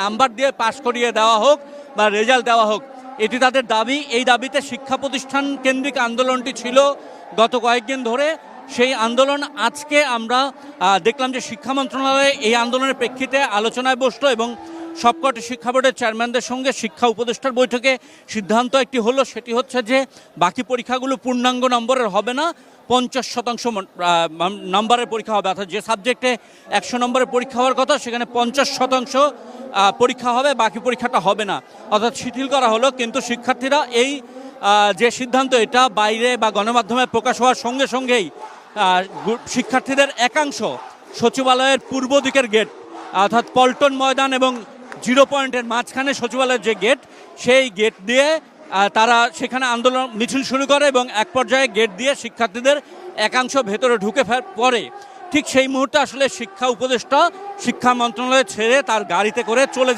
Number দিয়ে পাশ করিয়ে দেওয়া হোক বা রেজাল্ট দেওয়া হোক, এটি তাদের দাবি। এই দাবিতে শিক্ষা প্রতিষ্ঠান কেন্দ্রিক আন্দোলনটি ছিল গত কয়েকদিন ধরে। সেই আন্দোলন আজকে আমরা দেখলাম যে শিক্ষা মন্ত্রণালয়ে এই আন্দোলনের প্রেক্ষিতে আলোচনায় বসলো এবং সবকটি শিক্ষা বোর্ডের চেয়ারম্যানদের সঙ্গে শিক্ষা উপদেষ্টার বৈঠকে সিদ্ধান্ত একটি হলো, সেটি হচ্ছে যে বাকি পরীক্ষাগুলো পূর্ণাঙ্গ নম্বরের হবে না, 50% নম্বরের পরীক্ষা হবে। অর্থাৎ যে সাবজেক্টে 100 নম্বরের পরীক্ষা হওয়ার কথা সেখানে 50% পরীক্ষা হবে, বাকি পরীক্ষাটা হবে না। অর্থাৎ শিথিল করা হলো। কিন্তু শিক্ষার্থীরা এই যে সিদ্ধান্ত, এটা বাইরে বা গণমাধ্যমে প্রকাশ হওয়ার সঙ্গে সঙ্গেই শিক্ষার্থীদের একাংশ সচিবালয়ের পূর্ব দিকের গেট, অর্থাৎ পল্টন ময়দান এবং 0 পয়েন্টের মাঝখানে সচিবালয়ের যে গেট, সেই গেট দিয়ে তারা সেখানে আন্দোলন মিছিল শুরু করে এবং এক পর্যায়ে গেট দিয়ে শিক্ষার্থীদের একাংশ ভেতরে ঢুকে পড়ে। ঠিক সেই মুহূর্তে আসলে শিক্ষা উপদেষ্টা শিক্ষা মন্ত্রণালয় ছেড়ে তার গাড়িতে করে চলে